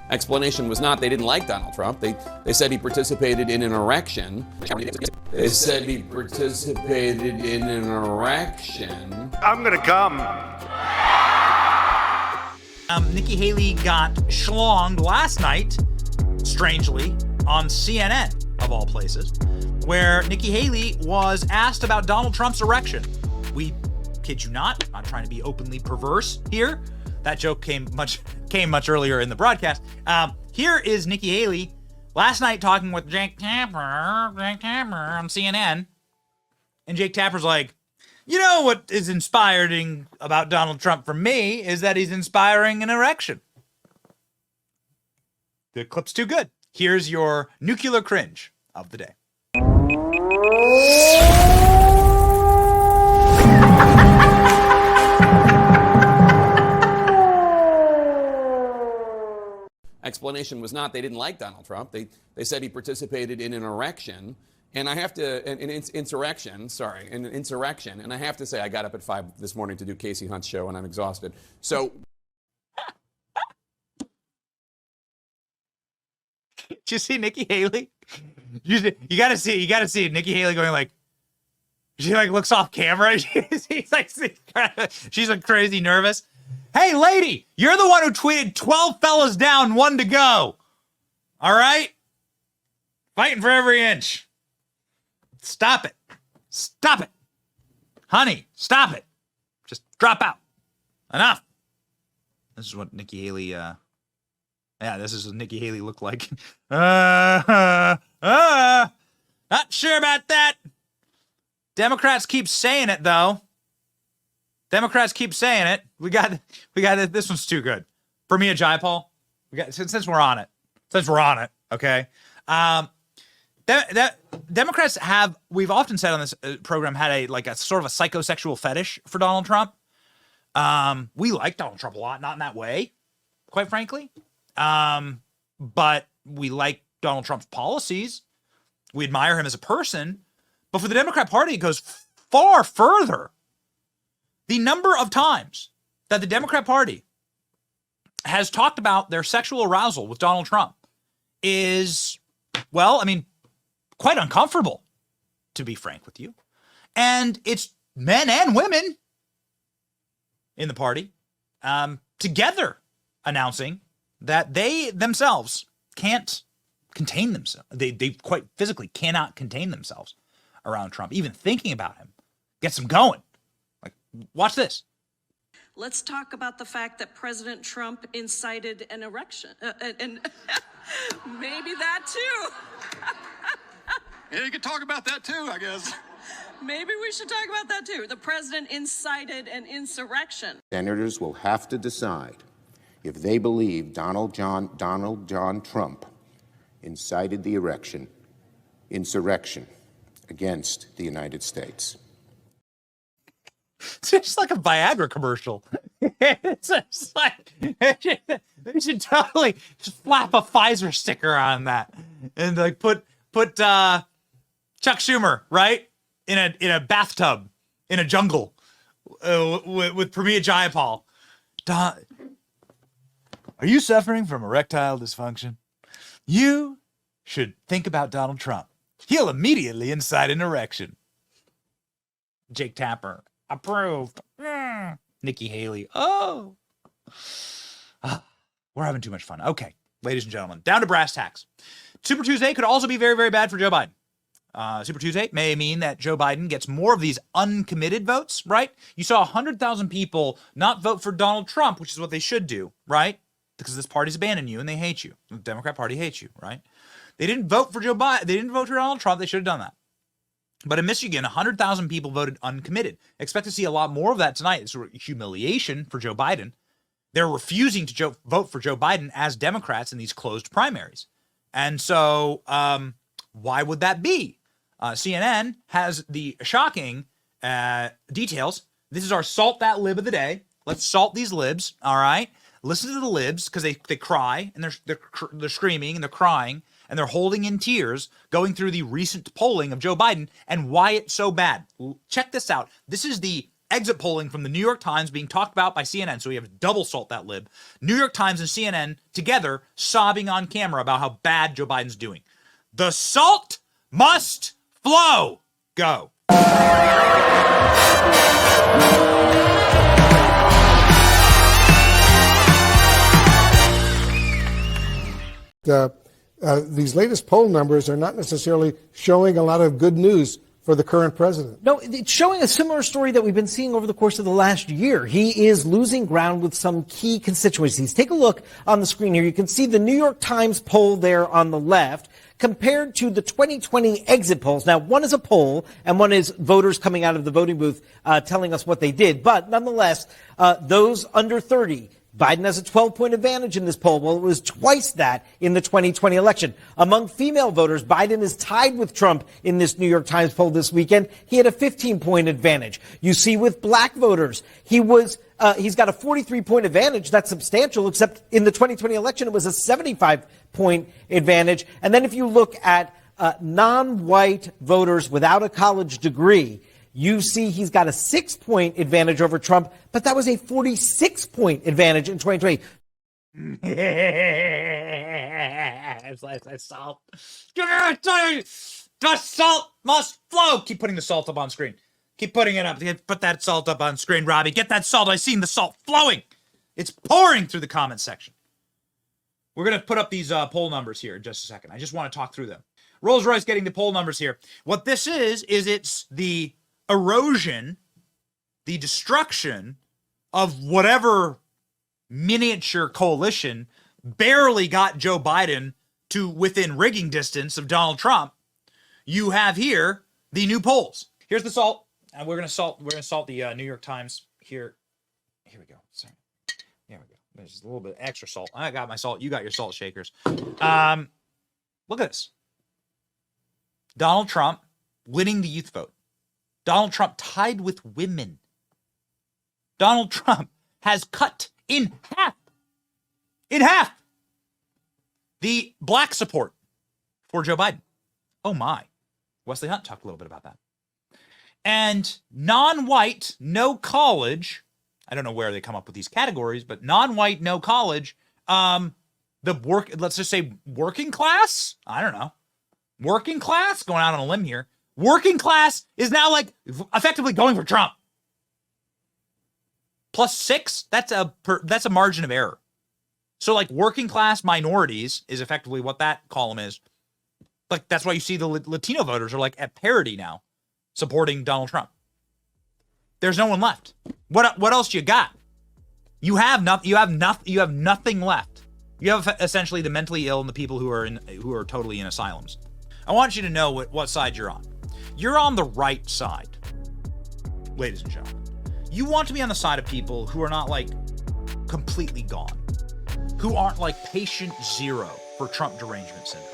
Explanation was not they didn't like Donald Trump. They said he participated in an erection. They said he participated in an erection. I'm gonna come. Nikki Haley got schlonged last night, strangely, on CNN, of all places, where Nikki Haley was asked about Donald Trump's erection. We kid you not, I'm trying to be openly perverse here. That joke came much earlier in the broadcast. Here is Nikki Haley last night talking with Jake Tapper on CNN. And Jake Tapper's like, you know what is inspiring about Donald Trump for me is that he's inspiring an erection. The clip's too good. Here's your nuclear cringe of the day. Explanation was not they didn't like Donald Trump. They said he participated in an erection. And I have to, an insurrection, and I have to say I got up at 5 this morning to do Casey Hunt's show and I'm exhausted. So. Did you see Nikki Haley? You gotta see Nikki Haley going like, she like looks off camera. she's like crazy nervous. Hey lady, you're the one who tweeted 12 fellas down, 1 to go. All right? Fighting for every inch. Stop it. Stop it. Honey, stop it. Just drop out. Enough. This is what Nikki Haley, this is what Nikki Haley looked like. Not sure about that. Democrats keep saying it, though. Democrats keep saying it. We got it. This one's too good. For me, Jayapal. Since we're on it, okay? Democrats have, we've often said on this program, had a sort of a psychosexual fetish for Donald Trump. We like Donald Trump a lot, not in that way, quite frankly. But we like Donald Trump's policies. We admire him as a person. But for the Democrat Party, it goes far further. The number of times that the Democrat Party has talked about their sexual arousal with Donald Trump is, well, I mean, quite uncomfortable, to be frank with you. And it's men and women in the party together announcing that they themselves can't contain themselves. They quite physically cannot contain themselves around Trump. Even thinking about him gets them going. Like, watch this. Let's talk about the fact that President Trump incited an erection. And maybe that too. Yeah, you could talk about that too, I guess. Maybe we should talk about that too. The president incited an insurrection. Senators will have to decide if they believe Donald John Trump incited the insurrection against the United States. It's just like a Viagra commercial. It's just like, they should totally just slap a Pfizer sticker on that and like put Chuck Schumer, right? In a bathtub, in a jungle, with Pramila Jayapal. Are you suffering from erectile dysfunction? You should think about Donald Trump. He'll immediately incite an erection. Jake Tapper, approved. Nikki Haley, oh. We're having too much fun. Okay, ladies and gentlemen, down to brass tacks. Super Tuesday could also be very, very bad for Joe Biden. Super Tuesday may mean that Joe Biden gets more of these uncommitted votes, right? You saw 100,000 people not vote for Donald Trump, which is what they should do, right? Because this party's abandoned you and they hate you. The Democrat Party hates you, right? They didn't vote for Joe Biden. They didn't vote for Donald Trump. They should have done that. But in Michigan, 100,000 people voted uncommitted. Expect to see a lot more of that tonight. It's humiliation for Joe Biden. They're refusing to vote for Joe Biden as Democrats in these closed primaries. And so why would that be? CNN has the shocking details. This is our Salt That Lib of the day. Let's salt these libs, all right? Listen to the libs because they cry and they're screaming and they're crying and they're holding in tears going through the recent polling of Joe Biden and why it's so bad. Check this out. This is the exit polling from the New York Times being talked about by CNN. So we have to double salt that lib. New York Times and CNN together sobbing on camera about how bad Joe Biden's doing. The salt must flow. Go. These latest poll numbers are not necessarily showing a lot of good news for the current president. No, it's showing a similar story that we've been seeing over the course of the last year. He is losing ground with some key constituencies. Take a look on the screen here. You can see the New York Times poll there on the left compared to the 2020 exit polls. Now, one is a poll and one is voters coming out of the voting booth telling us what they did. But nonetheless, those under 30, Biden has a 12-point advantage in this poll. Well, it was twice that in the 2020 election. Among female voters, Biden is tied with Trump in this New York Times poll this weekend. He had a 15-point advantage. You see with black voters, he's got a 43-point advantage. That's substantial, except in the 2020 election, it was a 75-point advantage. And then if you look at non-white voters without a college degree, you see he's got a 6-point advantage over Trump, but that was a 46-point advantage in 2020. Salt. The salt must flow. Keep putting the salt up on screen. Keep putting it up. Put that salt up on screen, Robbie. Get that salt. I've seen the salt flowing. It's pouring through the comment section. We're going to put up these poll numbers here in just a second. I just want to talk through them. Rolls-Royce getting the poll numbers here. What this is it's the erosion, the destruction of whatever miniature coalition barely got Joe Biden to within rigging distance of Donald Trump. You have here the new polls. Here's the salt, and we're gonna salt the New York Times here. Here we go. Sorry. There we go. There's a little bit extra salt. I got my salt. You got your salt shakers. Look at this. Donald Trump winning the youth vote. Donald Trump tied with women. Donald Trump has cut in half, the black support for Joe Biden. Oh my. Wesley Hunt talked a little bit about that. And non-white, no college, I don't know where they come up with these categories, but non-white, no college, let's just say working class? I don't know. Working class? Going out on a limb here. Working class is now like effectively going for Trump. +6, that's a margin of error. So like working class minorities is effectively what that column is. Like that's why you see the Latino voters are like at parity now, supporting Donald Trump. There's no one left. What else you got? You have nothing left. You have essentially the mentally ill and the people who are totally in asylums. I want you to know what side you're on. You're on the right side, ladies and gentlemen. You want to be on the side of people who are not like completely gone, who aren't like patient zero for Trump derangement syndrome.